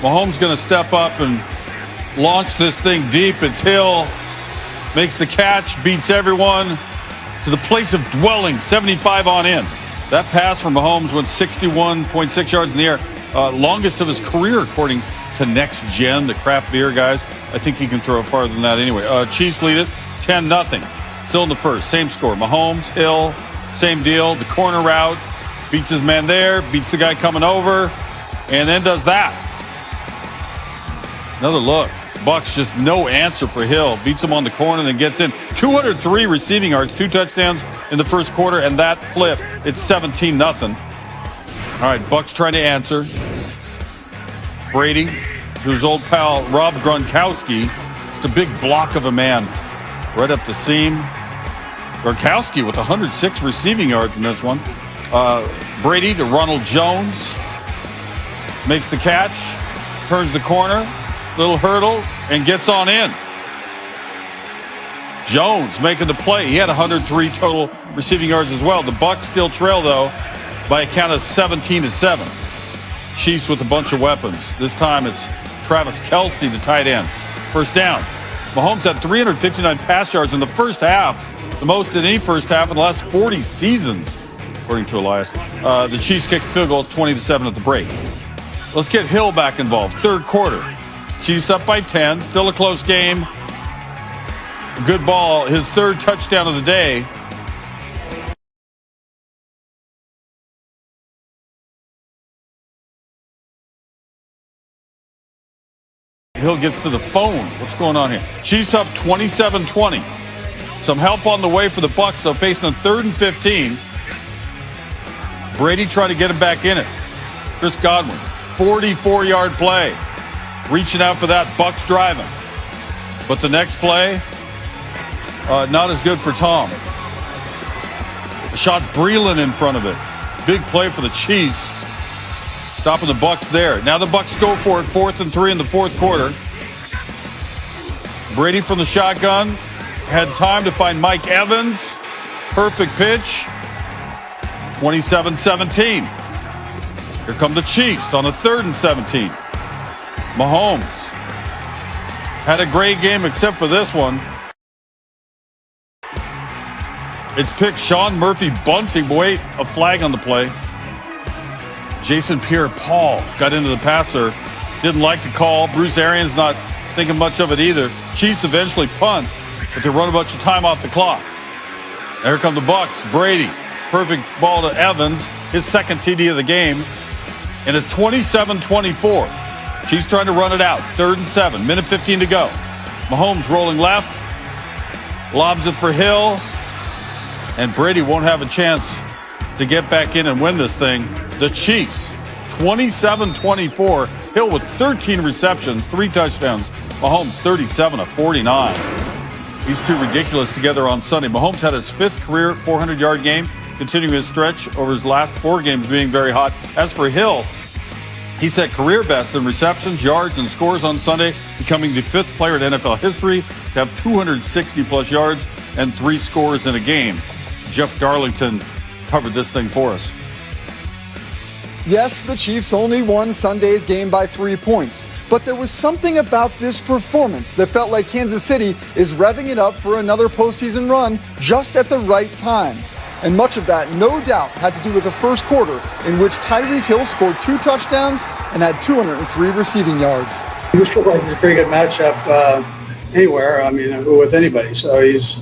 Mahomes going to step up and launch this thing deep. It's Hill. Makes the catch, beats everyone to the place of dwelling, 75 on in. That pass from Mahomes went 61.6 yards in the air. Longest of his career, according to Next Gen, the craft beer guys. I think he can throw it farther than that anyway. Chiefs lead it 10-0. Still in the first. Same score. Mahomes, Hill, same deal. The corner route. Beats his man there. Beats the guy coming over. And then does that. Another look. Bucs just no answer for Hill. Beats him on the corner, then gets in. 203 receiving yards, 2 touchdowns in the first quarter, and that flip. It's 17-0. All right, Bucs trying to answer. Brady, whose old pal Rob Gronkowski, just a big block of a man right up the seam. Gronkowski with 106 receiving yards in this one. Brady to Ronald Jones. Makes the catch, turns the corner, little hurdle, and gets on in. Jones making the play. He had 103 total receiving yards as well. The Bucs still trail, though, by a count of 17-7. Chiefs with a bunch of weapons. This time it's Travis Kelce, the tight end. First down. Mahomes had 359 pass yards in the first half, the most in any first half in the last 40 seasons, according to Elias. The Chiefs kick a field goal. It's 20-7 at the break. Let's get Hill back involved. Third quarter. Chiefs up by 10. Still a close game. Good ball. His third touchdown of the day. Hill gets to the phone. What's going on here? Chiefs up 27-20. Some help on the way for the Bucs, though, facing a 3rd and 15. Brady trying to get him back in it. Chris Godwin, 44-yard play. Reaching out for that, Bucs driving. But the next play, not as good for Tom. Shot Breeland in front of it. Big play for the Chiefs. Stopping the Bucs there. Now the Bucs go for it, 4th and 3 in the fourth quarter. Brady from the shotgun. Had time to find Mike Evans. Perfect pitch. 27-17. Here come the Chiefs on a 3rd and 17. Mahomes had a great game except for this one. It's picked Sean Murphy bunting. Wait, a flag on the play. Jason Pierre-Paul got into the passer. Didn't like the call. Bruce Arians not thinking much of it either. Chiefs eventually punt, but they run a bunch of time off the clock. Here come the Bucs. Brady, perfect ball to Evans, his second TD of the game. And it's 27-24. Chiefs trying to run it out. 3rd and 7. Minute 15 to go. Mahomes rolling left. Lobs it for Hill. And Brady won't have a chance to get back in and win this thing. The Chiefs, 27-24. Hill with 13 receptions, 3 touchdowns. Mahomes 37 of 49. These two ridiculous together on Sunday. Mahomes had his 5th career 400-yard game, continuing his stretch over his last 4 games being very hot. As for Hill, he set career best in receptions, yards, and scores on Sunday, becoming the 5th player in NFL history to have 260-plus yards and 3 scores in a game. Jeff Darlington covered this thing for us. Yes, the Chiefs only won Sunday's game by 3 points, but there was something about this performance that felt like Kansas City is revving it up for another postseason run just at the right time. And much of that, no doubt, had to do with the first quarter, in which Tyreek Hill scored 2 touchdowns and had 203 receiving yards. He just looked like he's a pretty good matchup anywhere, with anybody. So he's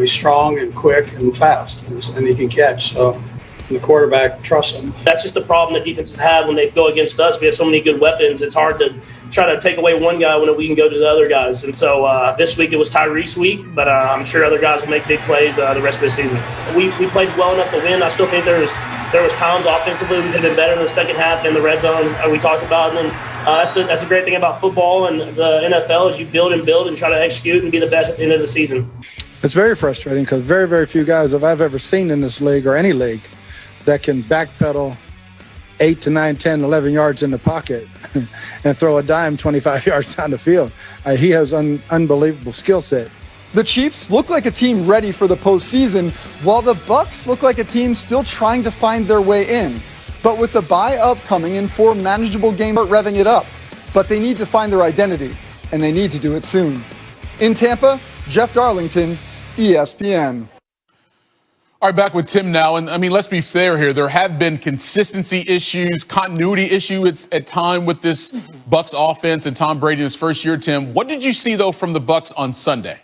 strong and quick and fast, and he can catch. So the quarterback trusts him. That's just the problem that defenses have when they go against us. We have so many good weapons. It's hard to try to take away one guy when we can go to the other guys. And so this week it was Tyreek's week, but I'm sure other guys will make big plays the rest of the season. We played well enough to win. I still think there was times offensively we could have been better in the second half in the red zone we talked about. And then that's the great thing about football and the NFL is you build and try to execute and be the best at the end of the season. It's very frustrating because very, very few guys I've ever seen in this league or any league that can backpedal 8 to 9, 10, 11 yards in the pocket and throw a dime 25 yards down the field. He has an unbelievable skill set. The Chiefs look like a team ready for the postseason, while the Bucs look like a team still trying to find their way in. But with the bye upcoming and 4 manageable games, revving it up. But they need to find their identity, and they need to do it soon. In Tampa, Jeff Darlington, ESPN. All right, back with Tim now. And, I mean, let's be fair here. There have been consistency issues, continuity issues at time with this Bucs offense and Tom Brady in his first year, Tim. What did you see, though, from the Bucs on Sunday?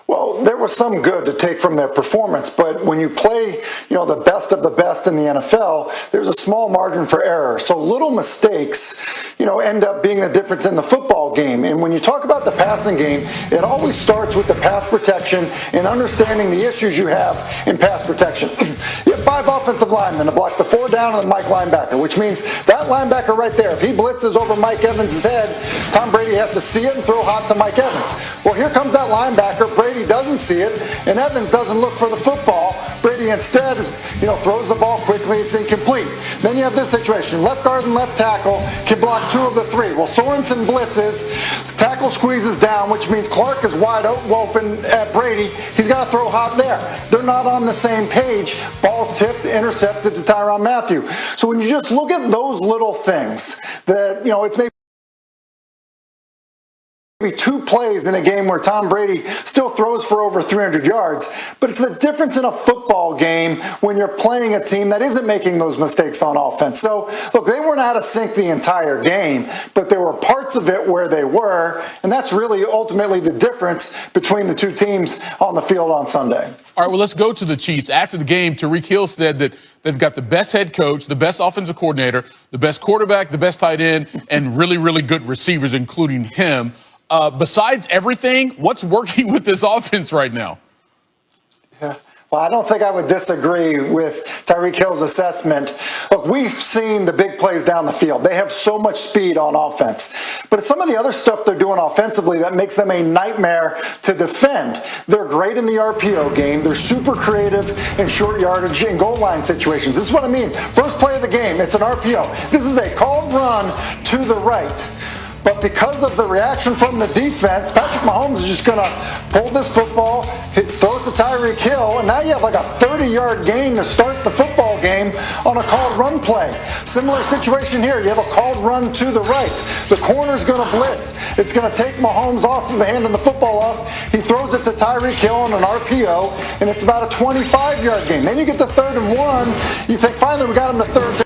Well, there was some good to take from their performance, but when you play, the best of the best in the NFL, there's a small margin for error. So little mistakes, end up being the difference in the football game. And when you talk about the passing game, it always starts with the pass protection and understanding the issues you have in pass protection. You have 5 offensive linemen to block the 4 down and the Mike linebacker, which means that linebacker right there, if he blitzes over Mike Evans' head, Tom Brady has to see it and throw hot to Mike Evans. Well, here comes that linebacker. Brady doesn't see it, and Evans doesn't look for the football. Brady instead, throws the ball quickly. It's incomplete. Then you have this situation. Left guard and left tackle can block 2 of the 3. Well, Sorensen blitzes. Tackle squeezes down, which means Clark is wide open at Brady. He's got to throw hot there. They're not on the same page. Ball's tipped, intercepted to Tyrann Mathieu. So when you just look at those little things that, it's maybe 2 plays in a game where Tom Brady still throws for over 300 yards, but it's the difference in a football game when you're playing a team that isn't making those mistakes on offense. So, look, they weren't out of sync the entire game, but there were parts of it where they were, and that's really ultimately the difference between the 2 teams on the field on Sunday. All right, well, let's go to the Chiefs. After the game, Tyreek Hill said that they've got the best head coach, the best offensive coordinator, the best quarterback, the best tight end, and really, really good receivers, including him. Besides everything, what's working with this offense right now? Yeah. Well, I don't think I would disagree with Tyreek Hill's assessment. Look, we've seen the big plays down the field. They have so much speed on offense. But it's some of the other stuff they're doing offensively that makes them a nightmare to defend. They're great in the RPO game. They're super creative in short yardage and goal line situations. This is what I mean. First play of the game, it's an RPO. This is a called run to the right. But because of the reaction from the defense, Patrick Mahomes is just going to pull this football, throw it to Tyreek Hill, and now you have like a 30-yard gain to start the football game on a called run play. Similar situation here. You have a called run to the right. The corner's going to blitz. It's going to take Mahomes off of the handing the football off. He throws it to Tyreek Hill on an RPO, and it's about a 25-yard gain. Then you get to 3rd and 1. You think, finally, we got him to 3rd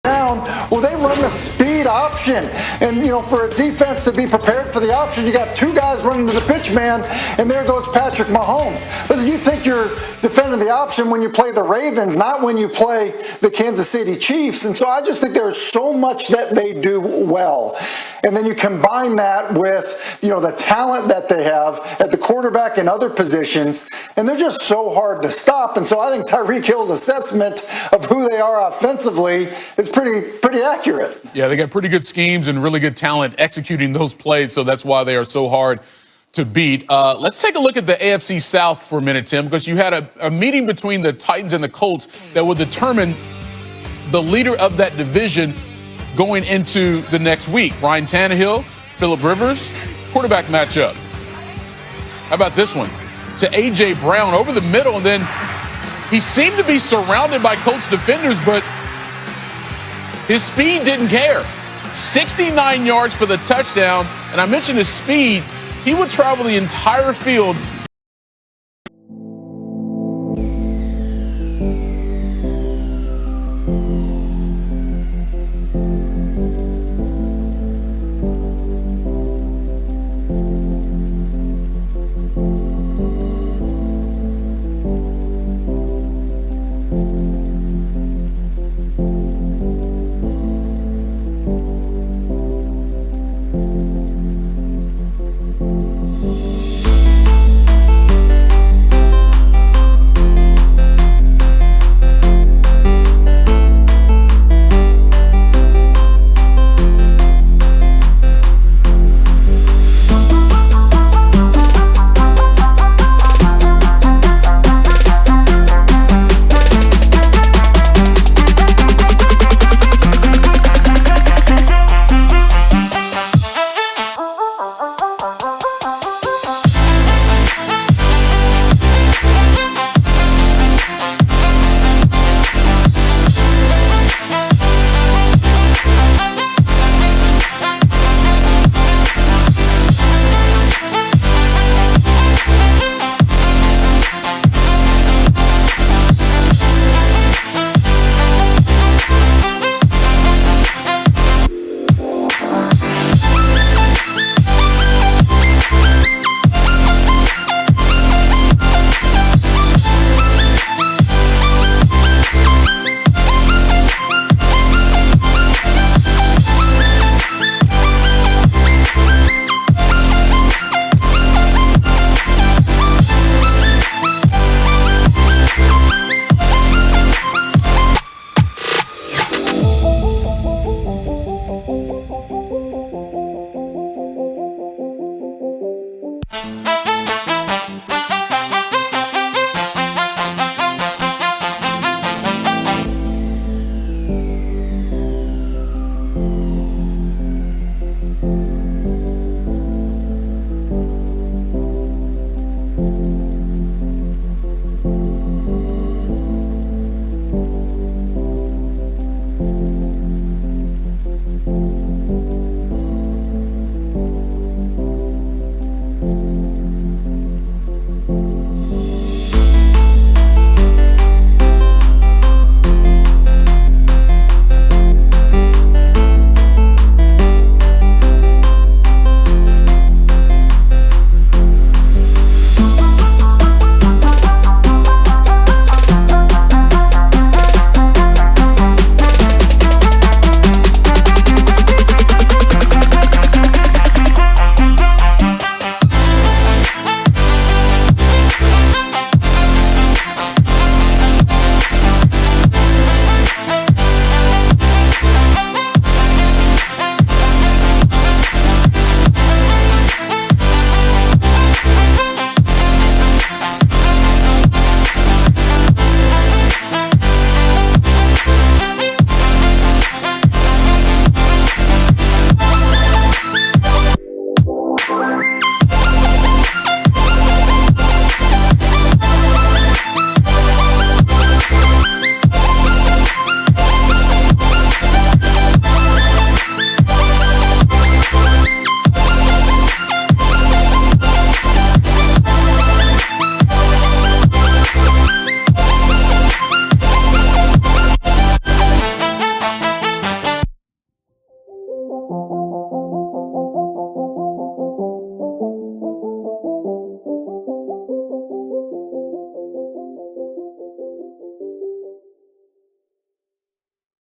down. Well, they run the speed option. And, for a defense to be prepared for the option, you got 2 guys running to the pitch man, and there goes Patrick Mahomes. Listen, you think you're defending the option when you play the Ravens, not when you play the Kansas City Chiefs. And so I just think there's so much that they do well. And then you combine that with, the talent that they have at the quarterback and other positions, and they're just so hard to stop. And so I think Tyreek Hill's assessment of who they are offensively is pretty accurate. Yeah, they got pretty good schemes and really good talent executing those plays, so that's why they are so hard to beat. Let's take a look at the AFC South for a minute, Tim, because you had a meeting between the Titans and the Colts that will determine the leader of that division going into the next week. Ryan Tannehill, Phillip Rivers, quarterback matchup. How about this one? To A.J. Brown over the middle, and then he seemed to be surrounded by Colts defenders, but his speed didn't care. 69 yards for the touchdown, and I mentioned his speed. He would travel the entire field